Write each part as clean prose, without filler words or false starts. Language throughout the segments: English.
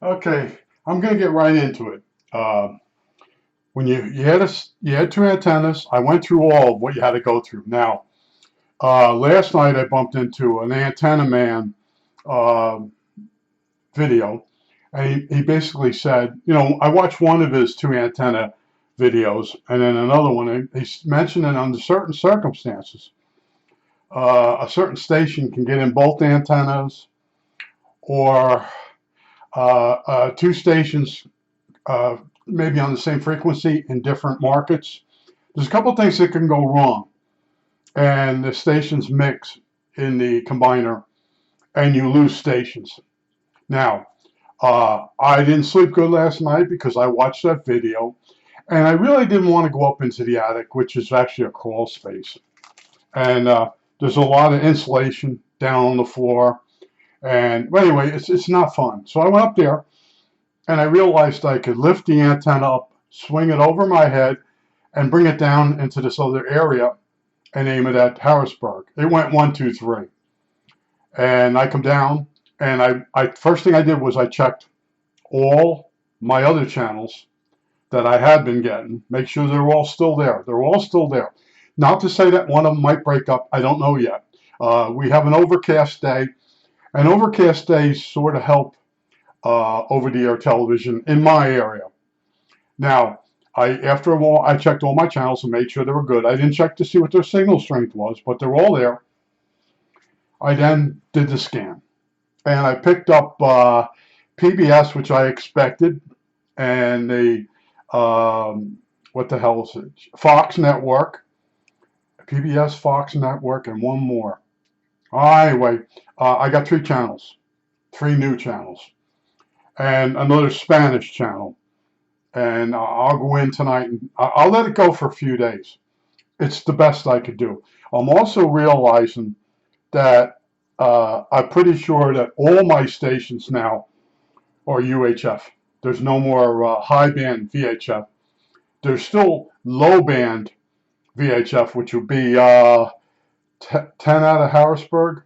Okay, I'm gonna get right into it. Uh, when you had two antennas, I went through all of what you had to go through. Now, last night I bumped into an antenna man uh, video, and he basically said, I watched one of his two antenna videos, and then another one. And he's mentioning under certain circumstances, a certain station can get in both antennas, or two stations uh, maybe on the same frequency in different markets. There's a couple of things that can go wrong, and the stations mix in the combiner, and you lose stations. Now, I didn't sleep good last night because I watched that video, and I really didn't want to go up into the attic, which is actually a crawl space. And there's a lot of insulation down on the floor. And well, anyway, it's not fun. So I went up there, and I realized I could lift the antenna up, swing it over my head, and bring it down into this other area and aim it at Harrisburg. It went 1, 2, 3. And I come down, and I first thing I did was I checked all my other channels that I had been getting, make sure they're all still there. They're all still there. Not to say that one of them might break up. I don't know yet. We have an overcast day, and overcast days sort of help over-the-air television in my area. Now, after a while, I checked all my channels and made sure they were good. I didn't check to see what their signal strength was, but they're all there. I then did the scan, and I picked up PBS, which I expected, and the what the hell is it? Fox Network, PBS, Fox Network, and one more. Anyway, I got three channels, three new channels, and another Spanish channel. And I'll go in tonight, and I'll let it go for a few days. It's the best I could do. I'm also realizing that I'm pretty sure that all my stations now are UHF. There's no more high band VHF. There's still low band VHF, which would be 10 out of Harrisburg.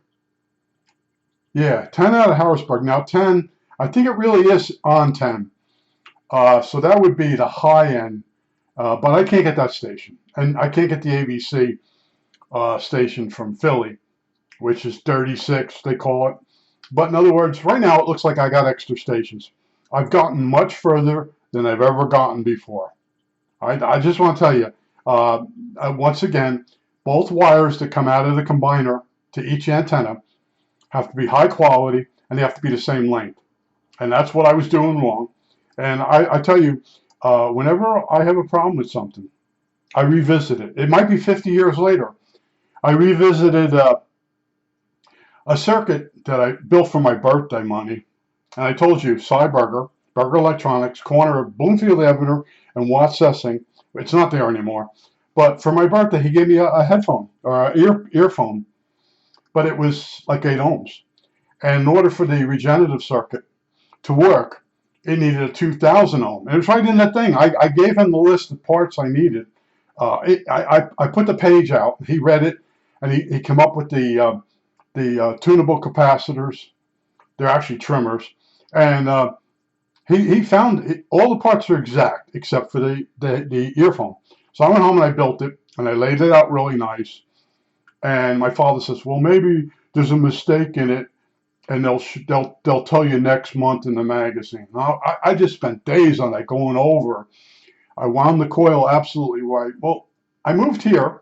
Yeah, 10 out of Harrisburg. Now 10, I think it really is on 10. So that would be the high end, but I can't get that station, and I can't get the ABC station from Philly, which is 36, they call it. But in other words, right now it looks like I got extra stations. I've gotten much further than I've ever gotten before. I just want to tell you, once again, both wires that come out of the combiner to each antenna have to be high quality, and they have to be the same length. And that's what I was doing wrong. And I tell you, whenever I have a problem with something, I revisit it. It might be 50 years later. I revisited a circuit that I built for my birthday money. And I told you, Cy Berger, Berger Electronics, corner of Bloomfield Avenue and Watts Sessing. It's not there anymore. But for my birthday, he gave me a headphone or an earphone. But it was like 8 ohms. And in order for the regenerative circuit to work, it needed a 2000 ohm. And it was right in that thing. I gave him the list of parts I needed. I put the page out. He read it, and he came up with the tunable capacitors. They're actually trimmers. And he found all the parts are exact except for the earphone. So I went home and I built it, and I laid it out really nice. And my father says, well, maybe there's a mistake in it, and they'll tell you next month in the magazine. I just spent days on that going over. I wound the coil absolutely right. Well, I moved here,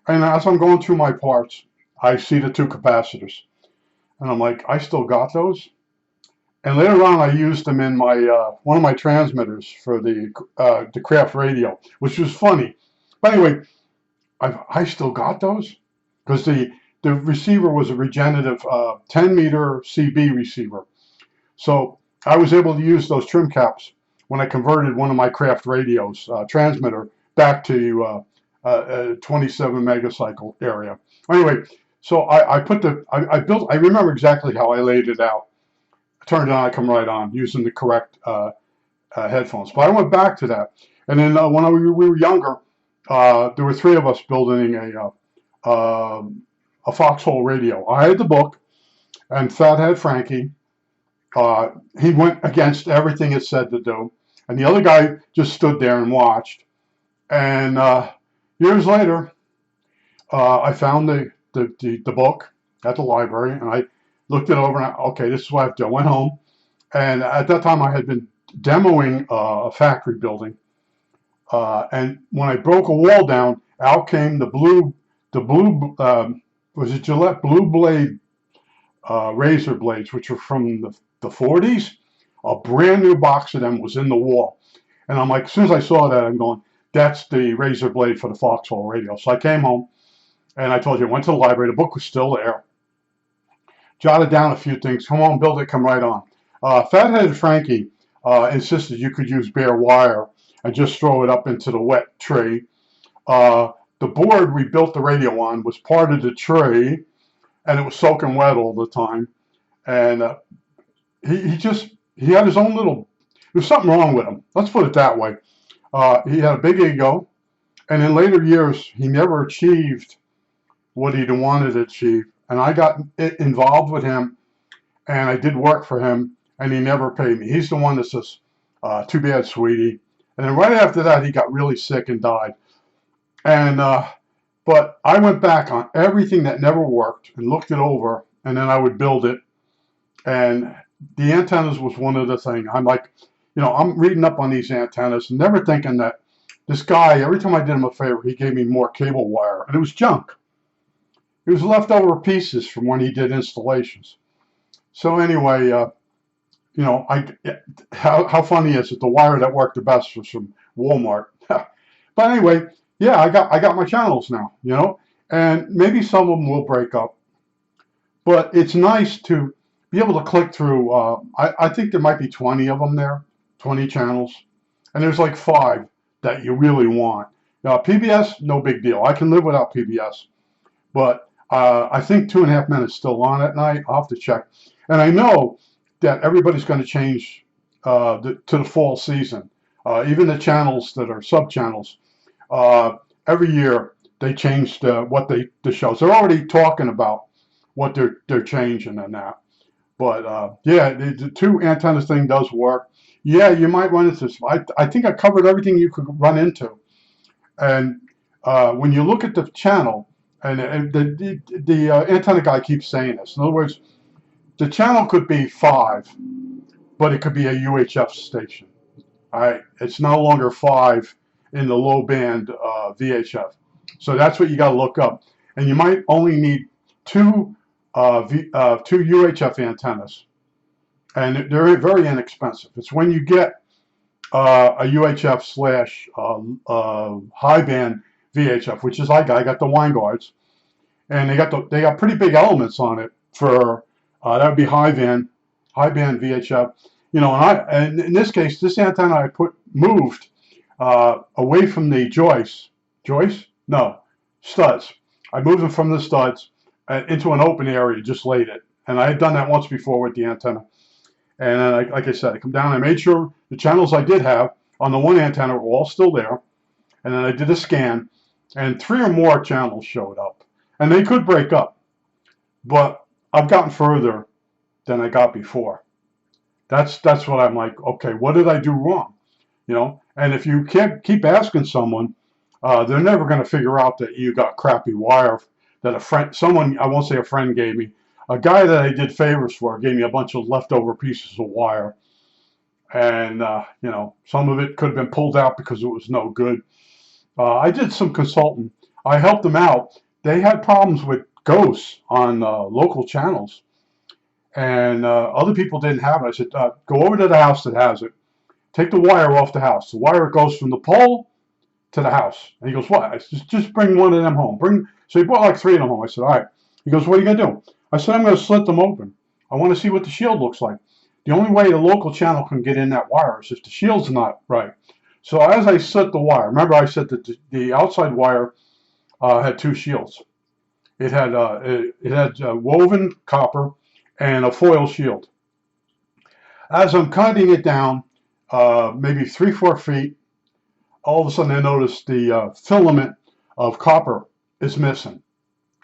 and as I'm going through my parts, I see the two capacitors, and I'm like, I still got those. And later on, I used them in my one of my transmitters for the craft radio, which was funny. But anyway, I still got those because the receiver was a regenerative 10-meter CB receiver. So I was able to use those trim caps when I converted one of my craft radios transmitter back to a 27 megacycle area. Anyway, so I remember exactly how I laid it out. I turned it on, I come right on using the correct headphones. But I went back to that. And then when we were younger, there were 3 of us building a Foxhole radio. I had the book, and Fathead Frankie He went against everything it said to do, and the other guy just stood there and watched. And years later, I found the book at the library, and I looked it over, and okay, this is what I have to do. I went home, and at that time I had been demoing a factory building, and when I broke a wall down, out came the blue, was it Gillette Blue Blade razor blades, which were from the 40s. A brand new box of them was in the wall. And I'm like, as soon as I saw that, I'm going, that's the razor blade for the Foxhole radio. So I came home, and I told you, I went to the library. The book was still there. Jotted down a few things. Come on, build it, come right on. Fatheaded Frankie insisted you could use bare wire and just throw it up into the wet tree. The board we built the radio on was part of the tree, and it was soaking wet all the time. And he had his own little, there's something wrong with him. Let's put it that way. He had a big ego, and in later years, he never achieved what he wanted to achieve. And I got involved with him, and I did work for him, and he never paid me. He's the one that says, too bad, sweetie. And then right after that, he got really sick and died. And but I went back on everything that never worked and looked it over, and then I would build it. And the antennas was one of the things. I'm like, I'm reading up on these antennas, never thinking that this guy, every time I did him a favor, he gave me more cable wire, and it was junk. It was leftover pieces from when he did installations. So anyway, how funny is it? The wire that worked the best was from Walmart. But anyway, yeah, I got my channels now, and maybe some of them will break up, but it's nice to be able to click through. I think there might be 20 of them there, 20 channels, and there's like 5 that you really want. Now, PBS, no big deal. I can live without PBS, but I think 2.5 Men is still on at night. I'll have to check. And I know that everybody's going to change to the fall season. Even the channels that are sub-channels, every year they change the shows. They're already talking about what they're changing and that. But yeah, the 2 antennas thing does work. Yeah, you might run into this. I think I covered everything you could run into. And when you look at the channel, and the antenna guy keeps saying this. In other words, the channel could be 5, but it could be a UHF station. All right, it's no longer 5 in the low band VHF. So that's what you got to look up. And you might only need 2 UHF antennas, and they're very inexpensive. It's when you get a UHF slash high band VHF, which is I got the Weingards, and they got pretty big elements on it for that would be high band VHF, and in this case, this antenna I moved away from the studs. I moved them from the studs into an open area, just laid it, and I had done that once before with the antenna. And then, like I said, I come down, I made sure the channels I did have on the one antenna were all still there, and then I did a scan, and 3 or more channels showed up, and they could break up, but I've gotten further than I got before. That's what I'm like, okay, what did I do wrong? And if you can't keep asking someone, they're never going to figure out that you got crappy wire that I won't say a friend gave me. A guy that I did favors for gave me a bunch of leftover pieces of wire. And, some of it could have been pulled out because it was no good. I did some consulting. I helped them out. They had problems with ghosts on local channels. And other people didn't have it. I said, go over to the house that has it. Take the wire off the house. The wire goes from the pole to the house. And he goes, what? I said, just bring one of them home. So he brought like 3 of them home. I said, all right. He goes, what are you going to do? I said, I'm going to slit them open. I want to see what the shield looks like. The only way the local channel can get in that wire is if the shield's not right. So as I slit the wire, remember I said that the outside wire had 2 shields. It had woven copper and a foil shield. As I'm cutting it down, maybe 3-4 feet, all of a sudden I noticed the filament of copper is missing.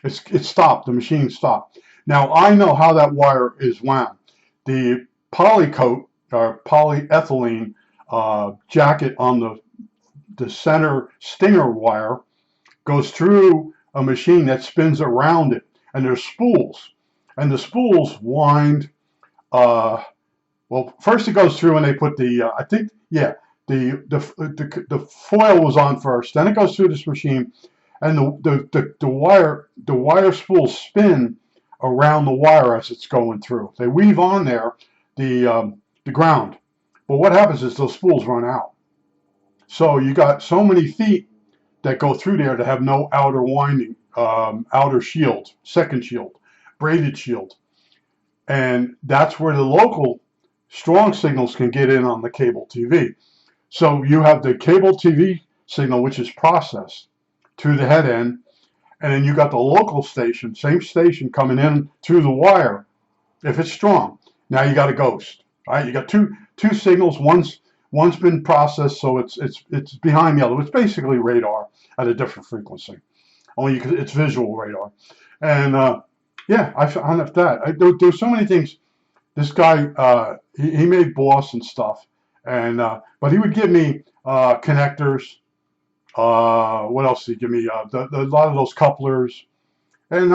It stopped. The machine stopped. Now I know how that wire is wound. The polycoat or polyethylene jacket on the center stinger wire, goes through a machine that spins around it, and there's spools, and the spools wind. Well, first it goes through, and they put I think, yeah, the foil was on first. Then it goes through this machine, and the wire spools spin around the wire as it's going through. They weave on there the ground, but what happens is those spools run out. So you got so many feet that go through there to have no outer winding, outer shield, second shield, braided shield. And that's where the local strong signals can get in on the cable TV. So you have the cable TV signal, which is processed through the head end, and then you got the local station, same station coming in through the wire. If it's strong, now you got a ghost. Right? You got two signals. One's been processed, so it's behind the other. It's basically radar at a different frequency. Only it's visual radar. And yeah, I found that. There's so many things. This guy, he made Boss and stuff, and but he would give me connectors. What else did he give me? A lot of those couplers, and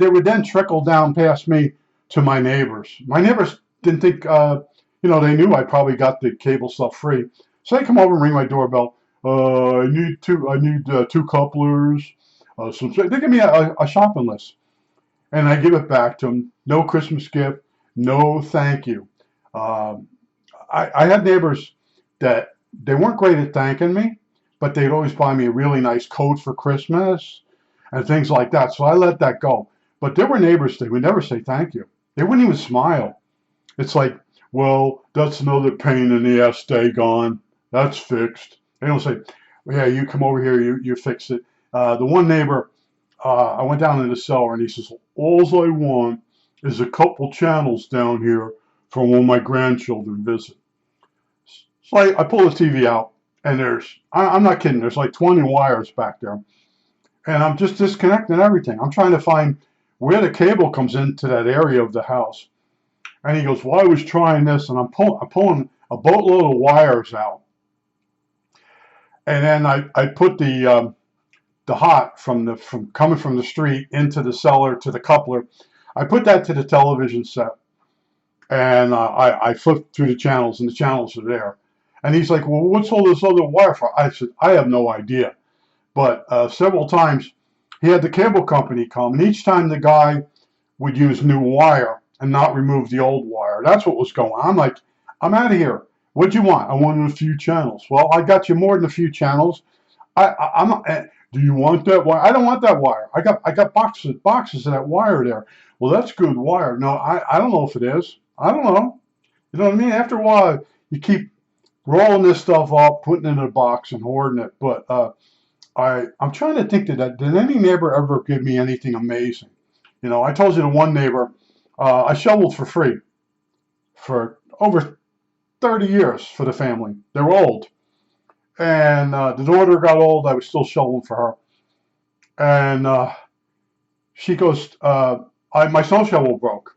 they would then trickle down past me to my neighbors. My neighbors didn't think, they knew I probably got the cable stuff free, so they come over and ring my doorbell. I need two couplers. They give me a shopping list, and I give it back to them. No Christmas gift, no thank you. I had neighbors that they weren't great at thanking me, but they'd always buy me a really nice coat for Christmas and things like that. So I let that go. But there were neighbors that would never say thank you. They wouldn't even smile. It's like, well, that's another pain in the ass day gone. That's fixed. They don't say, well, yeah, you come over here, you fix it. The one neighbor, I went down in the cellar, and he says, all I want is a couple channels down here for when my grandchildren visit. So I pull the TV out, and I'm not kidding, there's like 20 wires back there. And I'm just disconnecting everything. I'm trying to find where the cable comes into that area of the house. And he goes, well, I was trying this, and I'm pulling a boatload of wires out. And then I put the hot from coming from the street into the cellar to the coupler. I put that to the television set, and I flipped through the channels, and the channels are there. And he's like, well, what's all this other wire for? I said, I have no idea. But several times he had the cable company come, and each time the guy would use new wire and not remove the old wire. That's what was going on. I'm like, I'm out of here. What'd you want? I wanted a few channels. Well, I got you more than a few channels. I'm not, do you want that wire? I don't want that wire. I got boxes of that wire there. Well, that's good wire. No, I don't know if it is. I don't know. You know what I mean? After a while, you keep rolling this stuff up, putting it in a box and hoarding it. But I'm trying to think, did any neighbor ever give me anything amazing? I told you the one neighbor, I shoveled for free for over 30 years for the family. They were old. And the daughter got old. I was still shoveling for her. And she goes, my snow shovel broke.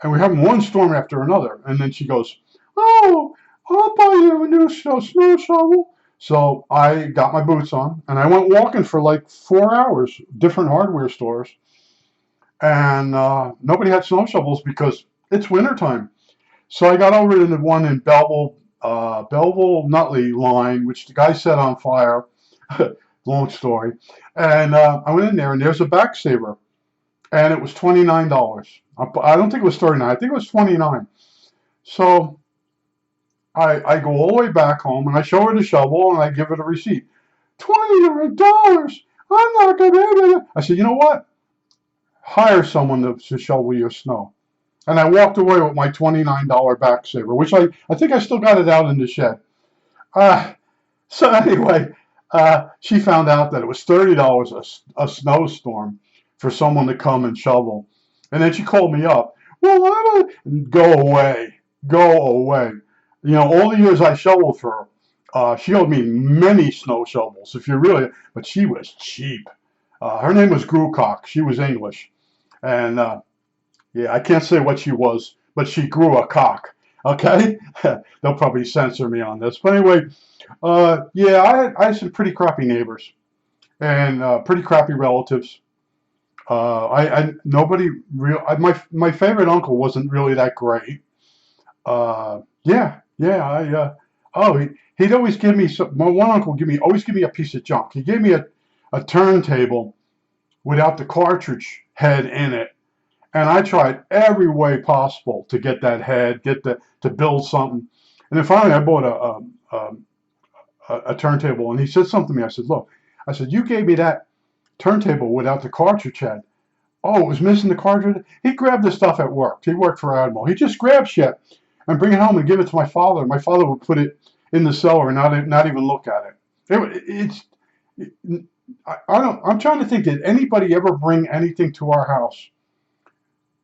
And we're having one storm after another. And then she goes, oh, I'll buy you a new snow shovel. So I got my boots on, and I went walking for like 4 hours, different hardware stores. And nobody had snow shovels because it's wintertime. So I got over to the one in Belleville Nutley line, which the guy set on fire. Long story. And I went in there, and there's a backsaver. And it was $29. I don't think it was $39. I think it was $29. So I go all the way back home, and I show her the shovel, and I give her the receipt. $29. I'm not going to be able to. I said, you know what? Hire someone to shovel your snow. And I walked away with my $29 backsaver, which I think I still got it out in the shed. So anyway, she found out that it was $30 a snowstorm for someone to come and shovel. And then she called me up. Well, go away. All the years I shoveled for her, she owed me many snow shovels, but she was cheap. Her name was Grucock. She was English. And yeah, I can't say what she was, but she grew a cock. Okay, they'll probably censor me on this, but anyway, yeah, I had some pretty crappy neighbors and pretty crappy relatives. I nobody real. My favorite uncle wasn't really that great. Yeah. Oh, he'd always give me some. My one uncle would always give me a piece of junk. He gave me a turntable without the cartridge head in it, and I tried every way possible to get that head, to build something. And then finally, I bought a turntable, and he said something to me. I said, "Look," I said, "you gave me that turntable without the cartridge head." Oh, it was missing the cartridge. He grabbed the stuff at work. He worked for Admiral. He just grabbed shit and bring it home and give it to my father. My father would put it in the cellar and not even look at it. I don't. I'm trying to think. Did anybody ever bring anything to our house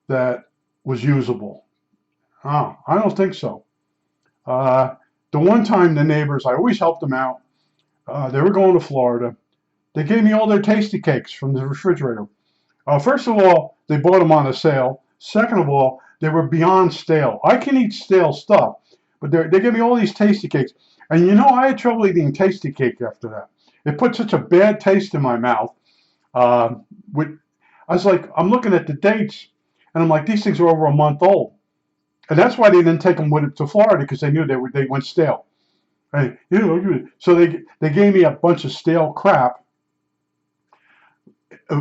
that was usable? Oh, I don't think so. Uh, the one time the neighbors, I always helped them out. They were going to Florida. They gave me all their tasty cakes from the refrigerator. First of all, they bought them on a sale. Second of all, they were beyond stale. I can eat stale stuff, but they gave me all these tasty cakes. And you know, I had trouble eating tasty cake after that. It put such a bad taste in my mouth. Uh, with, I was like, I'm looking at the dates, and I'm like, these things are over a month old. And that's why they didn't take them with it to Florida, because they knew they went stale. And, so they gave me a bunch of stale crap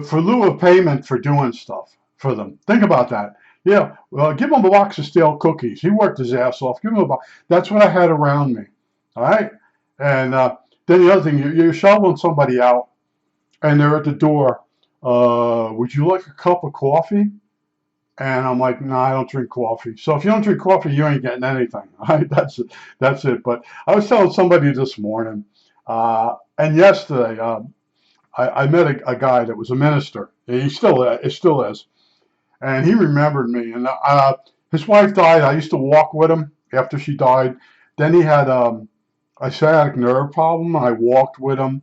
for lieu of payment for doing stuff for them. Think about that. Yeah, well, give him a box of stale cookies. He worked his ass off. Give him a box. That's what I had around me. All right? And then the other thing, you're shoveling somebody out, and they're at the door. Would you like a cup of coffee? And I'm like, no, I don't drink coffee. So if you don't drink coffee, you ain't getting anything. All right? That's it. But I was telling somebody this morning, and yesterday, I met a guy that was a minister. He still is, and he remembered me. And his wife died. I used to walk with him after she died. Then he had a sciatic nerve problem. I walked with him,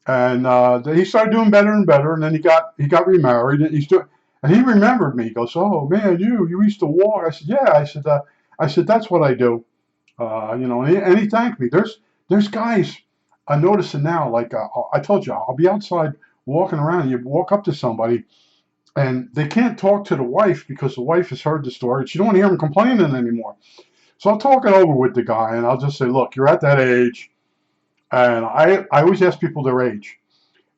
and he started doing better and better. And then he got remarried, and and he remembered me. He goes, "Oh man, you used to walk." I said, "Yeah." I said that's what I do. And he thanked me. There's guys. I'm noticing now, like I told you, I'll be outside walking around, and you walk up to somebody, and they can't talk to the wife because the wife has heard the story. She don't want to hear them complaining anymore. So I'll talk it over with the guy, and I'll just say, look, you're at that age, and I always ask people their age.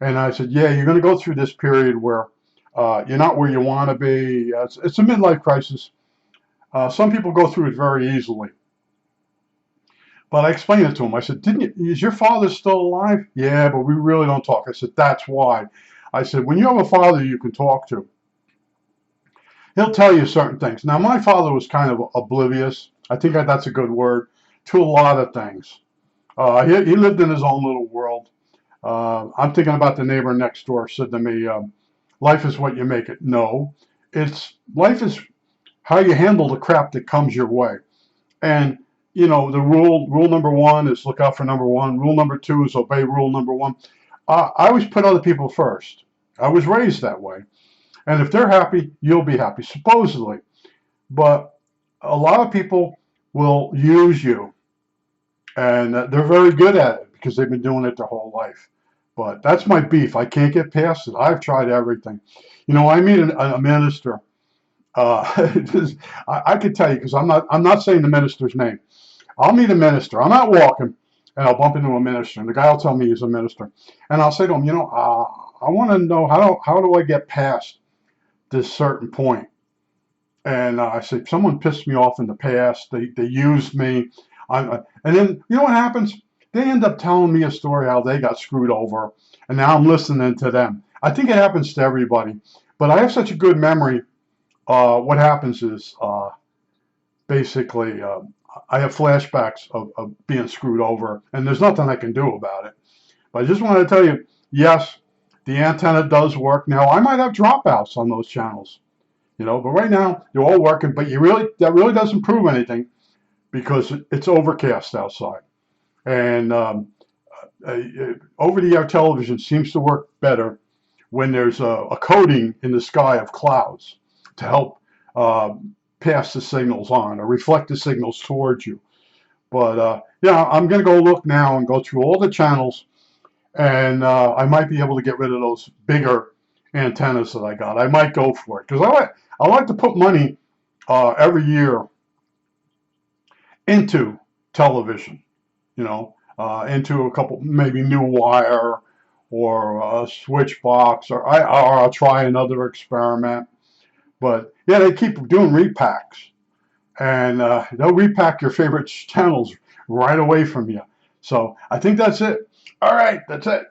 And I said, yeah, you're going to go through this period where you're not where you want to be. It's a midlife crisis. Some people go through it very easily. But I explained it to him. I said, is your father still alive? Yeah, but we really don't talk. I said, that's why. I said, when you have a father you can talk to, he'll tell you certain things. Now, my father was kind of oblivious. I think that's a good word, to a lot of things. He lived in his own little world. I'm thinking about the neighbor next door said to me, life is what you make it. No, life is how you handle the crap that comes your way. And the rule number one is look out for number one. Rule number two is obey rule number one. I always put other people first. I was raised that way. And if they're happy, you'll be happy, supposedly. But a lot of people will use you. And they're very good at it because they've been doing it their whole life. But that's my beef. I can't get past it. I've tried everything. I meet a minister. I could tell you because I'm not saying the minister's name. I'll meet a minister. I'm out walking, and I'll bump into a minister, and the guy will tell me he's a minister, and I'll say to him, I want to know how do I get past this certain point? And I say, someone pissed me off in the past. They used me, and then you know what happens? They end up telling me a story how they got screwed over, and now I'm listening to them. I think it happens to everybody, but I have such a good memory. What happens is basically I have flashbacks of being screwed over, and there's nothing I can do about it. But I just wanted to tell you, yes, the antenna does work. Now, I might have dropouts on those channels, but right now they're all working. But that really doesn't prove anything because it's overcast outside. And over-the-air television seems to work better when there's a coating in the sky of clouds to help pass the signals on or reflect the signals towards you. But yeah, I'm going to go look now and go through all the channels, and I might be able to get rid of those bigger antennas that I got. I might go for it because I like to put money every year into television, into a couple, maybe new wire or a switch box, or I'll try another experiment. But yeah, they keep doing repacks, and they'll repack your favorite channels right away from you. So I think that's it. All right, that's it.